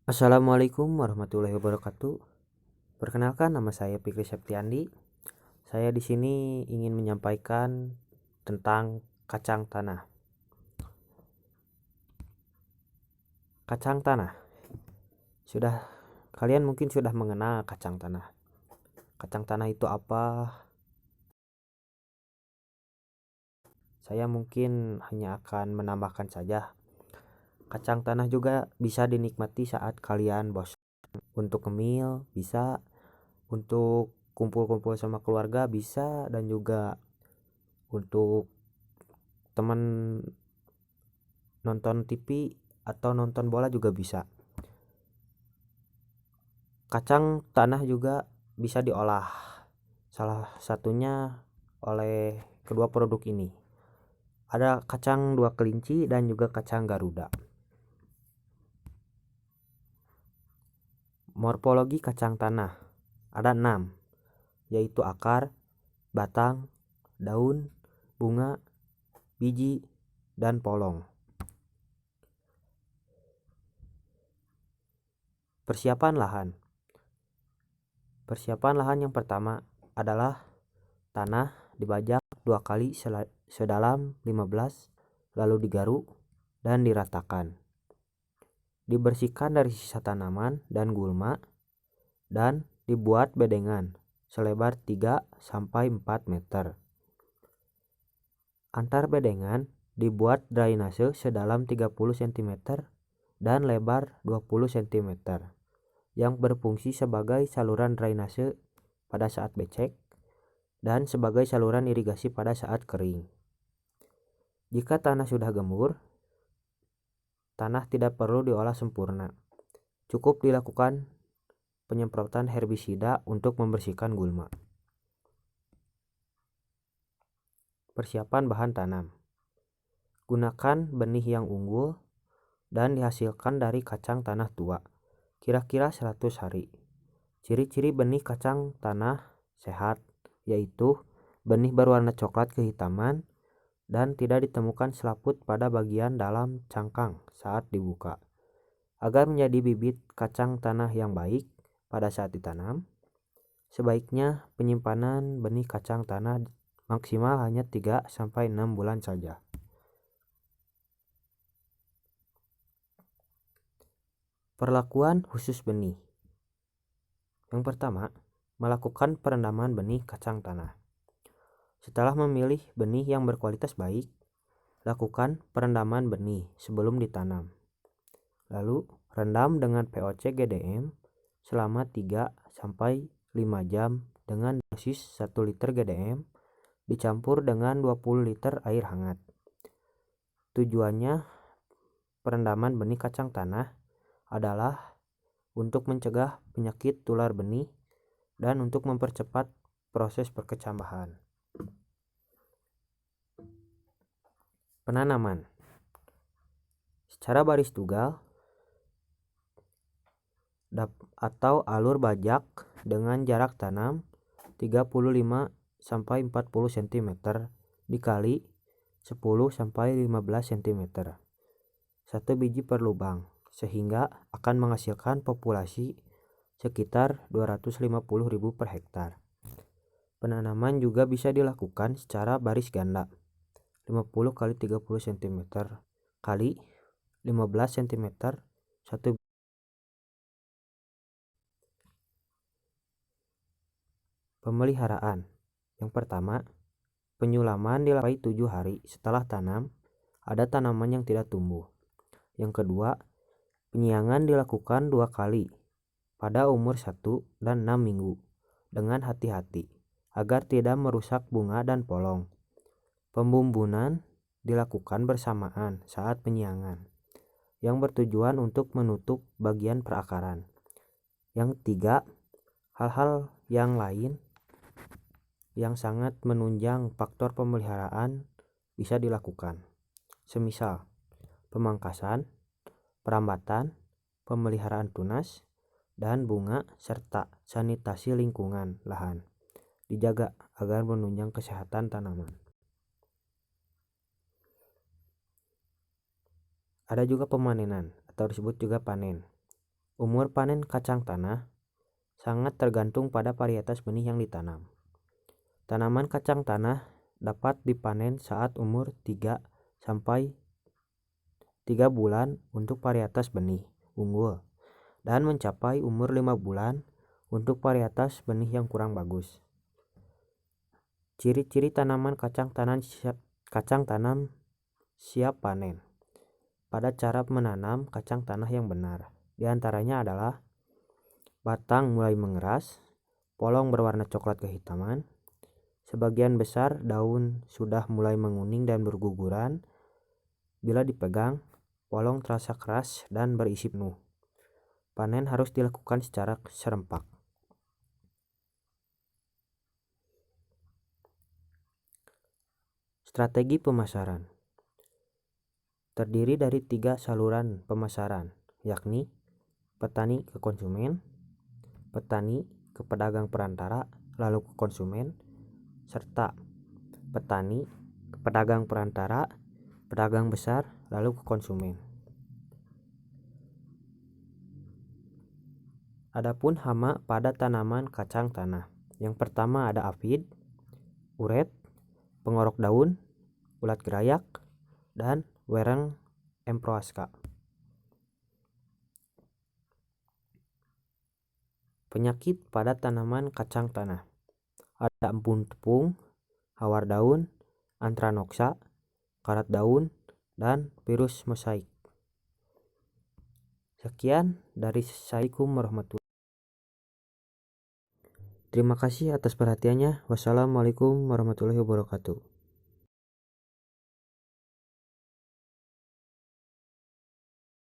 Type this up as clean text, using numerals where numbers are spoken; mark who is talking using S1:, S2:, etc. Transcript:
S1: Assalamualaikum warahmatullahi wabarakatuh. Perkenalkan, nama saya Fikri Septiandi. Saya di sini ingin menyampaikan tentang kacang tanah. Kacang tanah. Kalian mungkin sudah mengenal kacang tanah. Kacang tanah itu apa? Saya mungkin hanya akan menambahkan saja. Kacang tanah juga bisa dinikmati saat kalian bosan. Untuk ngemil bisa, untuk kumpul-kumpul sama keluarga bisa, dan juga untuk teman nonton TV atau nonton bola juga bisa. Kacang tanah juga bisa diolah, salah satunya oleh kedua produk ini. Ada kacang dua kelinci dan juga kacang Garuda. Morfologi kacang tanah ada 6, yaitu akar, batang, daun, bunga, biji, dan polong. Persiapan lahan. Persiapan lahan yang pertama adalah tanah dibajak 2 kali sedalam 15, lalu digaruk dan diratakan. Dibersihkan dari sisa tanaman dan gulma dan dibuat bedengan selebar 3-4 meter. Antar bedengan dibuat drainase sedalam 30 cm dan lebar 20 cm yang berfungsi sebagai saluran drainase pada saat becek dan sebagai saluran irigasi pada saat kering. Jika tanah sudah gembur, tanah tidak perlu diolah sempurna. Cukup dilakukan penyemprotan herbisida untuk membersihkan gulma. Persiapan bahan tanam. Gunakan benih yang unggul dan dihasilkan dari kacang tanah tua, kira-kira 100 hari. Ciri-ciri benih kacang tanah sehat yaitu benih berwarna coklat kehitaman dan tidak ditemukan selaput pada bagian dalam cangkang saat dibuka. Agar menjadi bibit kacang tanah yang baik pada saat ditanam, sebaiknya penyimpanan benih kacang tanah maksimal hanya 3-6 bulan saja. Perlakuan khusus benih. Yang pertama, melakukan perendaman benih kacang tanah. Setelah memilih benih yang berkualitas baik, lakukan perendaman benih sebelum ditanam. Lalu, rendam dengan POC GDM selama 3-5 jam dengan dosis 1 liter GDM dicampur dengan 20 liter air hangat. Tujuannya perendaman benih kacang tanah adalah untuk mencegah penyakit tular benih dan untuk mempercepat proses perkecambahan. Penanaman secara baris tunggal atau alur bajak dengan jarak tanam 35-40 cm dikali 10-15 cm. 1 biji per lubang, sehingga akan menghasilkan populasi sekitar 250.000 per hektar. Penanaman juga bisa dilakukan secara baris ganda 50 x 30 cm kali 15 cm 1. Pemeliharaan. Yang pertama, penyulaman dilakukan 7 hari setelah tanam ada tanaman yang tidak tumbuh. Yang kedua, penyiangan dilakukan 2 kali pada umur 1 dan 6 minggu dengan hati-hati agar tidak merusak bunga dan polong. Pembumbunan dilakukan bersamaan saat penyiangan yang bertujuan untuk menutup bagian perakaran. Yang ketiga, hal-hal yang lain yang sangat menunjang faktor pemeliharaan bisa dilakukan, semisal pemangkasan, perambatan, pemeliharaan tunas dan bunga, serta sanitasi lingkungan lahan dijaga agar menunjang kesehatan tanaman. Ada juga pemanenan atau disebut juga panen. Umur panen kacang tanah sangat tergantung pada varietas benih yang ditanam. Tanaman kacang tanah dapat dipanen saat umur 3 bulan untuk varietas benih unggul dan mencapai umur 5 bulan untuk varietas benih yang kurang bagus. Ciri-ciri tanaman kacang tanam siap panen. Pada cara menanam kacang tanah yang benar, di antaranya adalah batang mulai mengeras, polong berwarna coklat kehitaman, sebagian besar daun sudah mulai menguning dan berguguran. Bila dipegang, polong terasa keras dan berisi penuh. Panen harus dilakukan secara serempak. Strategi pemasaran terdiri dari 3 saluran pemasaran, yakni petani ke konsumen, petani ke pedagang perantara lalu ke konsumen, serta petani ke pedagang perantara, pedagang besar lalu ke konsumen. Adapun hama pada tanaman kacang tanah. Yang pertama ada afid, uret, pengorok daun, ulat gerayak, dan wereng emproaska. Penyakit pada tanaman kacang tanah. Ada empun tepung, hawar daun, antranoksa, karat daun, dan virus mosaik. Sekian dari Assalamualaikum warahmatullahi wabarakatuh. Terima kasih atas perhatiannya. Wassalamualaikum warahmatullahi wabarakatuh.